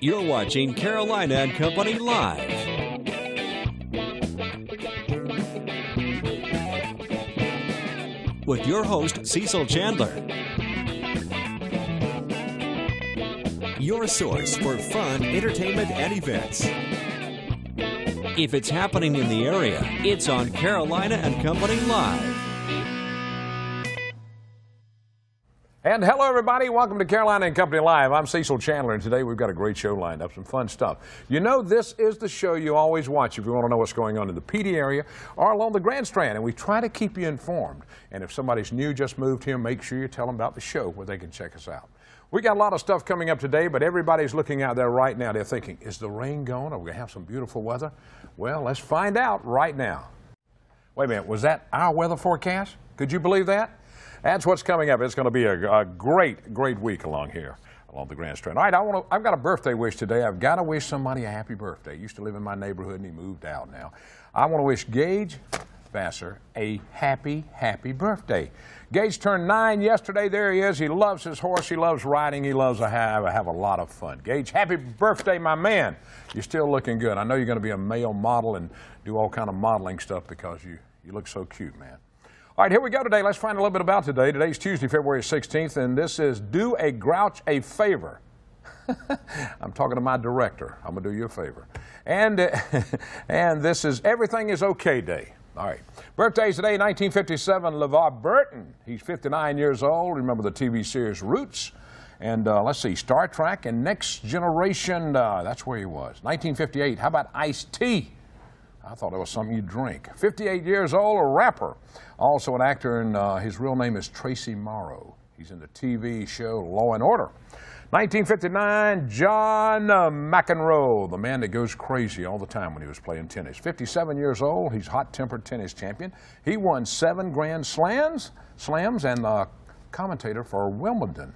You're watching Carolina and Company Live. With your host, Cecil Chandler. Your source for fun, entertainment, and events. If it's happening in the area, it's on Carolina and Company Live. And hello, everybody. Welcome to Carolina and Company Live. I'm Cecil Chandler, and today we've got a great show lined up, some fun stuff. You know, this is the show you always watch if you want to know what's going on in the Petey area or along the Grand Strand, and we try to keep you informed. And if somebody's new, just moved here, make sure you tell them about the show where they can check us out. We got a lot of stuff coming up today, but everybody's looking out there right now. They're thinking, is the rain gone? Are we going to have some beautiful weather? Well, let's find out right now. Wait a minute, was that our weather forecast? Could you believe that? That's what's coming up. It's going to be a great week along here, along the Grand Strand. All right, I've got a birthday wish today. I've got to wish somebody a happy birthday. He used to live in my neighborhood, and he moved out now. I want to wish Gage Vassar a happy birthday. Gage turned 9 yesterday. There he is. He loves his horse. He loves riding. He loves to have a lot of fun. Gage, happy birthday, my man. You're still looking good. I know you're going to be a male model and do all kind of modeling stuff because you look so cute, man. All right, here we go today. Let's find a little bit about today. Today's Tuesday, February 16th, and this is Do a Grouch a Favor. I'm talking to my director. I'm going to do you a favor. And this is Everything is Okay Day. All right. Birthdays today, 1957, LeVar Burton. He's 59 years old. Remember the TV series Roots? And let's see, Star Trek and Next Generation, that's where he was. 1958, how about Ice-T? I thought it was something you drink. 58 years old, a rapper. Also an actor, and his real name is Tracy Morrow. He's in the TV show Law and Order. 1959, John McEnroe, the man that goes crazy all the time when he was playing tennis. 57 years old, he's hot-tempered tennis champion. He won 7 Grand Slams and commentator for Wimbledon.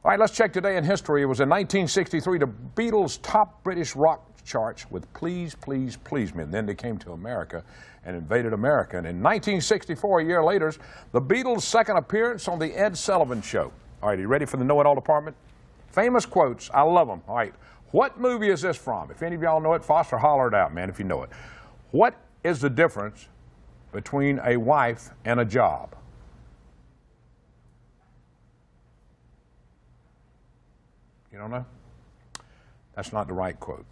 All right, let's check today in history. It was in 1963, the Beatles' top British rock charts with Please, Please, Please Me. And then they came to America and invaded America. And in 1964, a year later, the Beatles' second appearance on the Ed Sullivan Show. All right, are you ready for the Know-It-All department? Famous quotes. I love them. All right, what movie is this from? If any of y'all know it, Foster, holler it out, man, if you know it. What is the difference between a wife and a job? You don't know? That's not the right quote.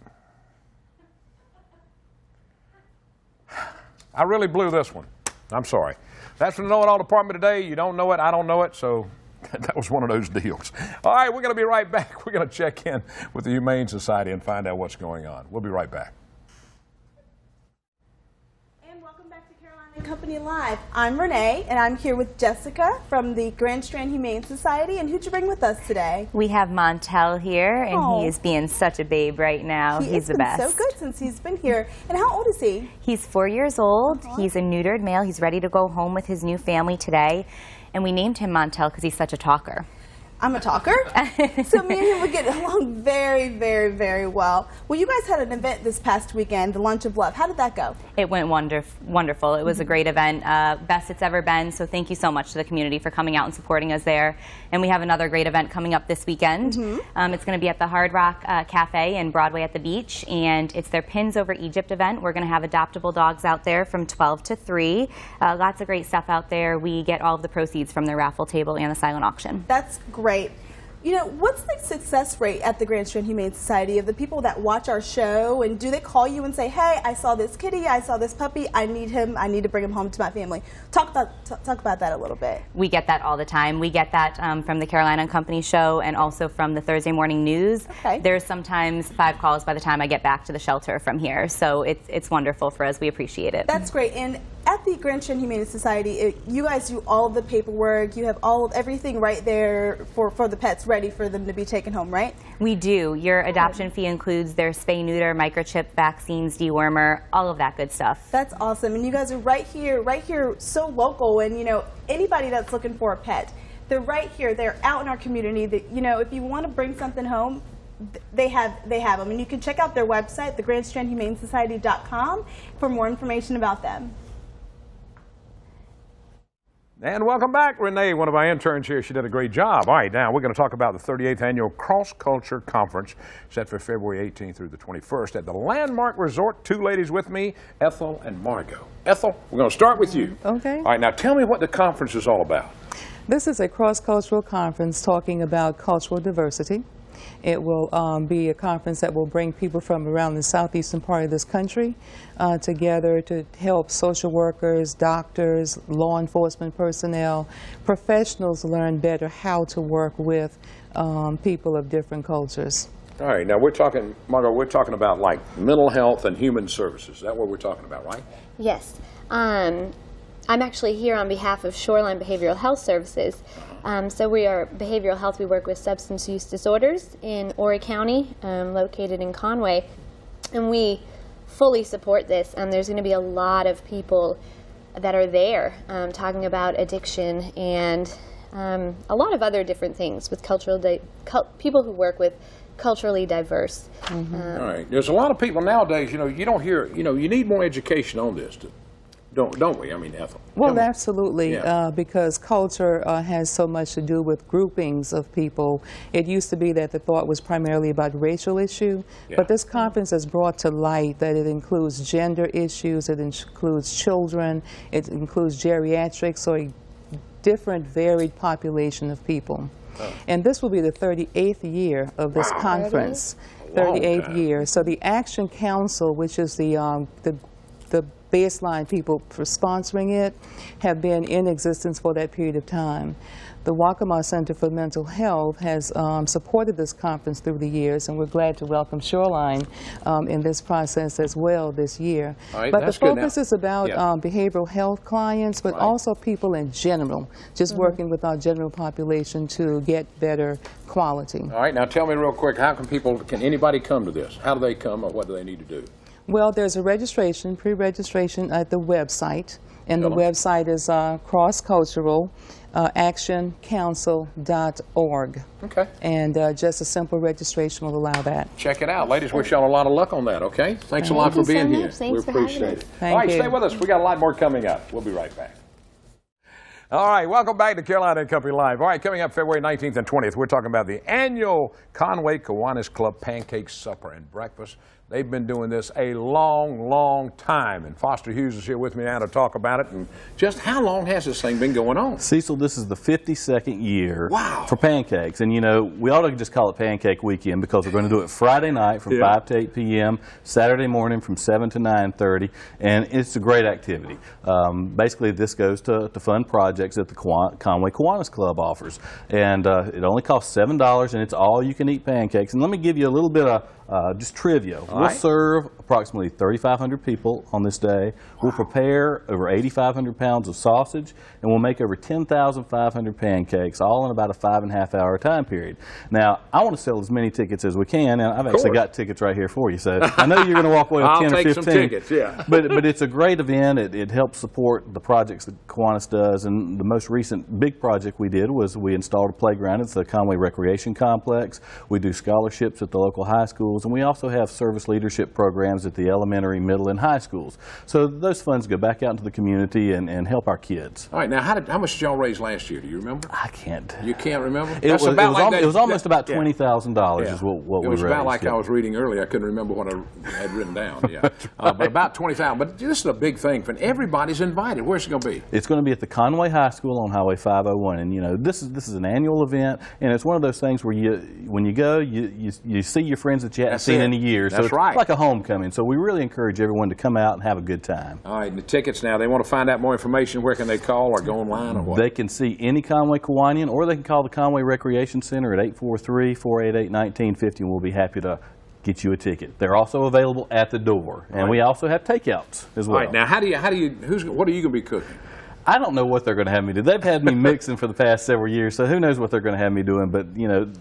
I really blew this one. I'm sorry. That's from the Know-It-All department today. You don't know it, I don't know it, so that was one of those deals. All right, we're going to be right back. We're going to check in with the Humane Society and find out what's going on. We'll be right back. Company Live. I'm Renee, and I'm here with Jessica from the Grand Strand Humane Society. And who'd you bring with us today? We have Montel here, and he is being such a babe right now. He's the best. So good since he's been here. And how old is he? He's 4 years old. He's a neutered male. He's ready to go home with his new family today. And we named him Montel because he's such a talker. I'm a talker. So me and him would get along very well. Well, you guys had an event this past weekend, the Lunch of Love. How did that go? It went wonderful. It was a great event, best it's ever been. So thank you so much to the community for coming out and supporting us there. And we have another great event coming up this weekend. It's going to be at the Hard Rock Cafe in Broadway at the beach, and it's their Pins Over Egypt event. We're going to have adoptable dogs out there from 12 to 3. Lots of great stuff out there. We get all of the proceeds from the raffle table and the silent auction. That's great. You know, what's the success rate at the Grand Strand Humane Society of the people that watch our show, and do they call you and say, hey, I saw this kitty, I saw this puppy, I need him, I need to bring him home to my family? Talk about that a little bit. We get that all the time. We get that from the Carolina and Company show and also from the Thursday Morning News. Okay. There's sometimes 5 calls by the time I get back to the shelter from here, so it's wonderful for us. We appreciate it. That's great. And at the Grand Strand Humane Society, you guys do all of the paperwork. You have everything right there for the pets, ready for them to be taken home, right? We do. Your adoption fee includes their spay, neuter, microchip, vaccines, dewormer, all of that good stuff. That's awesome. And you guys are right here, so local. And, you know, anybody that's looking for a pet, they're right here. They're out in our community. That, you know, if you want to bring something home, they have them. And you can check out their website, thegrandstrandhumanesociety.com, for more information about them. And welcome back, Renee, one of our interns here. She did a great job. All right, now we're going to talk about the 38th Annual Cross Culture Conference set for February 18th through the 21st at the Landmark Resort. Two ladies with me, Ethel and Margot. Ethel, we're going to start with you. Okay. All right, now tell me what the conference is all about. This is a cross-cultural conference talking about cultural diversity. It will be a conference that will bring people from around the southeastern part of this country together to help social workers, doctors, law enforcement personnel, professionals learn better how to work with people of different cultures. All right, now we're talking, Margot, we're talking about like mental health and human services. Is that what we're talking about, right? Yes. I'm actually here on behalf of Shoreline Behavioral Health Services. So we are behavioral health. We work with substance use disorders in Horry County, located in Conway, and we fully support this. There's going to be a lot of people that are there talking about addiction and a lot of other different things with people who work with culturally diverse. All right, there's a lot of people nowadays, you don't hear, you need more education on this. Don't we? I mean, Ethel. Well, absolutely, Yeah. because culture has so much to do with groupings of people. It used to be that the thought was primarily about racial issue, Yeah. but this conference has brought to light that it includes gender issues, it includes children, it includes geriatrics, or a different varied population of people. And this will be the 38th year of this conference. 38th year. So the Action Council, which is the baseline people for sponsoring it, have been in existence for that period of time. The Waccamaw Center for Mental Health has supported this conference through the years, and we're glad to welcome Shoreline in this process as well this year. All right, but the that's good. focus Now, is about yeah. behavioral health clients, but Right. also people in general, just working with our general population to get better quality. All right, now tell me real quick, can anybody come to this? How do they come, or what do they need to do? Well, there's a registration, pre-registration at the website, and the Tell 'em. website is cross-cultural actioncouncil.org. Okay. And just a simple registration will allow that. Check it out. Ladies, wish y'all a lot of luck on that, okay? Thanks a lot for Thank you so being here. much. Thanks We for having appreciate us. it. Thank All right, you. stay with us. We got a lot more coming up. We'll be right back. All right, welcome back to Carolina and Company Live. All right, coming up February 19th and 20th, we're talking about the annual Conway Kiwanis Club Pancake Supper and Breakfast. They've been doing this a long, long time, and Foster Hughes is here with me now to talk about it. And just how long has this thing been going on? Cecil, this is the 52nd year Wow. for pancakes. And, we ought to just call it Pancake Weekend because we're going to do it Friday night from Yeah. 5 to 8 p.m., Saturday morning from 7 to 9:30, and it's a great activity. Basically, this goes to fund projects that the Conway Kiwanis Club offers. And it only costs $7, and it's all-you-can-eat pancakes. And let me give you a little bit of just trivia. We'll right. serve approximately 3,500 people on this day. We'll prepare over 8,500 pounds of sausage, and we'll make over 10,500 pancakes, all in about a 5.5-hour time period. Now, I want to sell as many tickets as we can, and I've actually got tickets right here for you. So I know you're going to walk away with I'll 10 or take 15. some tickets, yeah. But it's a great event. It helps support the projects that Kiwanis does, and the most recent big project we did was we installed a playground at the Conway Recreation Complex. We do scholarships at the local high schools, and we also have service leadership programs at the elementary, middle, and high schools. So those funds go back out into the community and help our kids. All right, now how much did y'all raise last year? Do you remember? I can't. You can't remember? It was, it was almost about Yeah. $20,000 Yeah. is what it we was raised. about like I was reading earlier. I couldn't remember what I had written down. Yeah, but about 20,000. But this is a big thing, and everybody's invited. Where's it going to be? It's going to be at the Conway High School on Highway 501, and this is an annual event, and it's one of those things where when you go, you see your friends that you haven't That's seen it. in a year. So That's it's right. like a homecoming. So we really encourage everyone to come out and have a good time. All right, and the tickets now. They want to find out more information. Where can they call or go online or what? They can see any Conway Kiwanian, or they can call the Conway Recreation Center at 843-488-1950, and we'll be happy to get you a ticket. They're also available at the door, and we also have takeouts as well. All right, now what are you going to be cooking? I don't know what they're going to have me do. They've had me mixing for the past several years, so who knows what they're going to have me doing. But,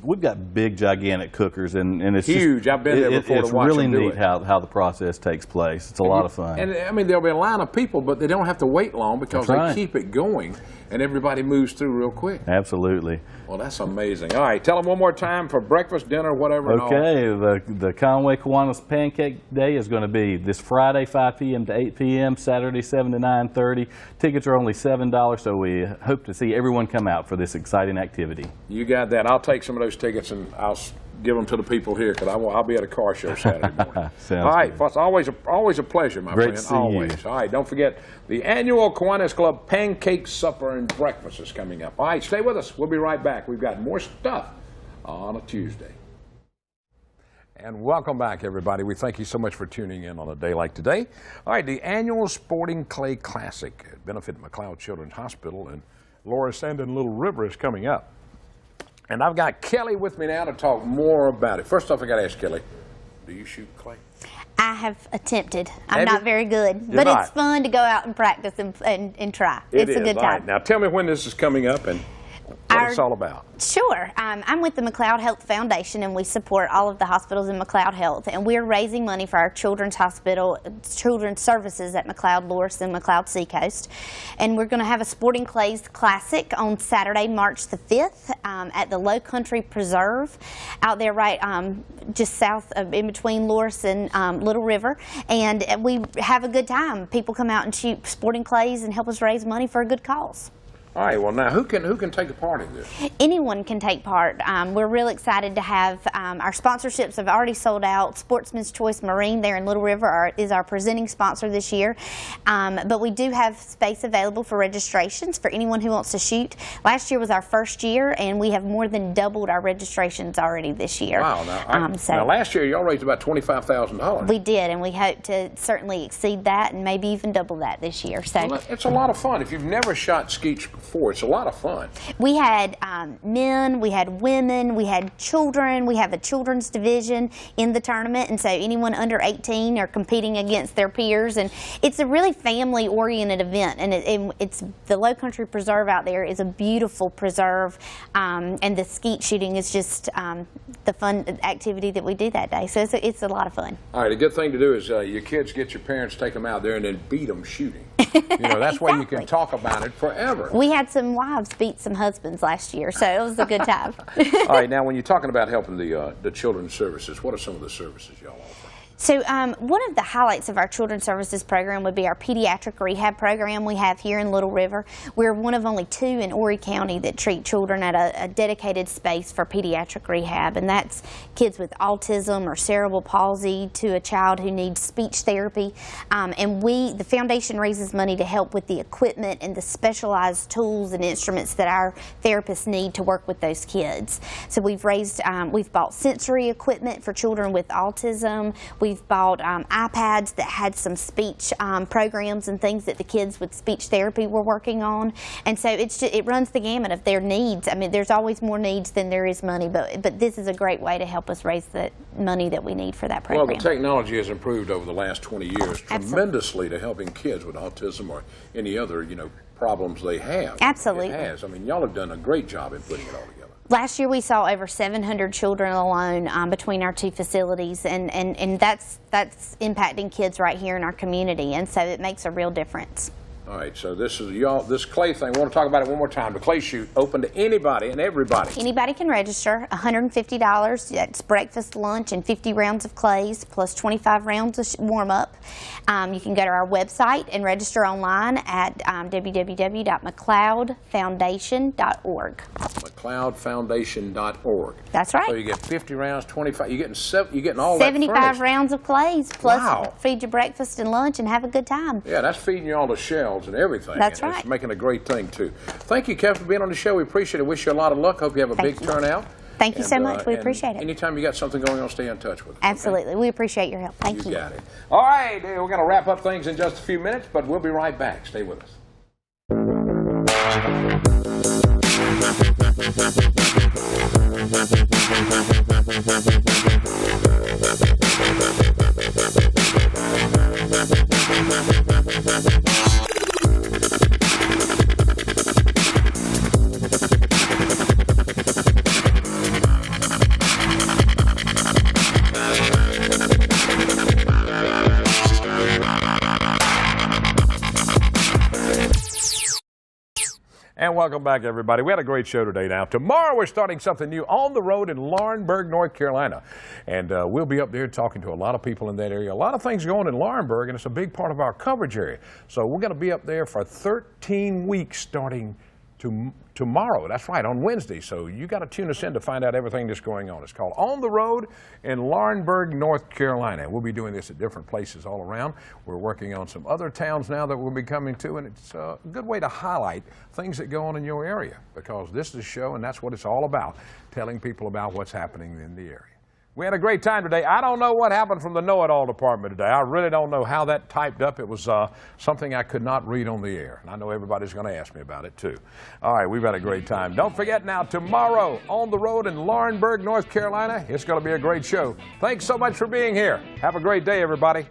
we've got big, gigantic cookers, and it's Huge. Just, I've been there before It's to watch really them do neat it. how the process takes place. It's a lot of fun. And, I mean, there'll be a line of people, but they don't have to wait long because That's right. they keep it going, and everybody moves through real quick. Absolutely. Well, that's amazing. All right, tell them one more time for breakfast, dinner, whatever. and all. Okay, the Conway Kiwanis Pancake Day is going to be this Friday, 5 p.m. to 8 p.m., Saturday, 7 to 9:30. Tickets are only $7, so we hope to see everyone come out for this exciting activity. You got that. I'll take some of those tickets and I'll give them to the people here because I'll be at a car show Saturday morning. Sounds all right, good. well, it's always a pleasure, my Great friend. to see you. Always. All right, don't forget the annual Kiwanis Club Pancake Supper and Breakfast is coming up. All right, stay with us. We'll be right back. We've got more stuff on a Tuesday. And welcome back, everybody. We thank you so much for tuning in on a day like today. All right, the annual Sporting Clay Classic at Benefit McLeod Children's Hospital in Laura Sandin Little River is coming up. And I've got Kelly with me now to talk more about it. First off, I got to ask Kelly, do you shoot clay? I have attempted. Have I'm you? not very good, You're but not. it's fun to go out and practice and try. It's a good All right. time. Now, tell me when this is coming up and what it's all about. Sure. I'm with the McLeod Health Foundation, and we support all of the hospitals in McLeod Health. And we're raising money for our children's hospital, children's services at McLeod Loris and McLeod Seacoast. And we're going to have a Sporting Clays Classic on Saturday, March the 5th at the Low Country Preserve out there right just south of, in between Loris and Little River. And we have a good time. People come out and shoot sporting clays and help us raise money for a good cause. All right, well, now, who can take a part in this? Anyone can take part. We're real excited to have our sponsorships have already sold out. Sportsman's Choice Marine there in Little River is our presenting sponsor this year. But we do have space available for registrations for anyone who wants to shoot. Last year was our first year, and we have more than doubled our registrations already this year. Wow. Now, last year, y'all raised about $25,000. We did, and we hope to certainly exceed that and maybe even double that this year. So Well, it's a lot of fun. If you've never shot skeets before, it's a lot of fun. we had men, we had women, we had children. We have a children's division in the tournament, and so anyone under 18 are competing against their peers, and it's a really family-oriented event. And it's the Low Country Preserve out there is a beautiful preserve, and the skeet shooting is just the fun activity that we do that day. So it's a lot of fun. All right, a good thing to do is your kids get your parents, take them out there, and then beat them shooting. That's why you can Exactly. talk about it forever. We had some wives beat some husbands last year, so it was a good time. All right, now when you're talking about helping the children's services, what are some of the services y'all offer? So one of the highlights of our Children's Services program would be our pediatric rehab program we have here in Little River. We're one of only 2 in Horry County that treat children at a dedicated space for pediatric rehab, and that's kids with autism or cerebral palsy to a child who needs speech therapy. And the foundation raises money to help with the equipment and the specialized tools and instruments that our therapists need to work with those kids. So we've bought sensory equipment for children with autism. We've bought iPads that had some speech programs and things that the kids with speech therapy were working on. And so it runs the gamut of their needs. I mean, there's always more needs than there is money, but this is a great way to help us raise the money that we need for that program. Well, the technology has improved over the last 20 years tremendously to helping kids with autism or any other, problems they have. Absolutely. It has. I mean, y'all have done a great job in putting it all together. Last year we saw over 700 children alone between our 2 facilities, and that's impacting kids right here in our community, and so it makes a real difference. All right, so this is this clay thing. I want to talk about it one more time. The clay shoot open to anybody and everybody. Anybody can register. $150. That's breakfast, lunch, and 50 rounds of clays plus 25 rounds of warm up. You can go to our website and register online at www.mcleodfoundation.org. McLeodfoundation.org. That's right. So you get 50 rounds, 25. You're getting all that 75 furnished. rounds of clays plus Wow. feed you breakfast and lunch and have a good time. Yeah, that's feeding you all the shells and everything. That's and right. It's making a great thing, too. Thank you, Kevin, for being on the show. We appreciate it. Wish you a lot of luck. Hope you have a Thank big you. turnout. Thank you so much. We and appreciate it. Anytime you got something going on, stay in touch with us. okay? Absolutely. We appreciate your help. Thank you. You got it. All right, we're going to wrap up things in just a few minutes, but we'll be right back. Stay with us. welcome back, everybody. We had a great show today. Now, tomorrow we're starting something new on the road in Laurinburg, North Carolina. And we'll be up there talking to a lot of people in that area. A lot of things going in Laurinburg, and it's a big part of our coverage area. So we're going to be up there for 13 weeks starting tomorrow. That's right, on Wednesday. So you got to tune us in to find out everything that's going on. It's called On the Road in Laurinburg, North Carolina. We'll be doing this at different places all around. We're working on some other towns now that we'll be coming to, and it's a good way to highlight things that go on in your area, because this is a show and that's what it's all about, telling people about what's happening in the area. We had a great time today. I don't know what happened from the Know-It-All department today. I really don't know how that typed up. It was something I could not read on the air. And I know everybody's going to ask me about it, too. All right, we've had a great time. Don't forget now, tomorrow on the road in Laurinburg, North Carolina, it's going to be a great show. Thanks so much for being here. Have a great day, everybody.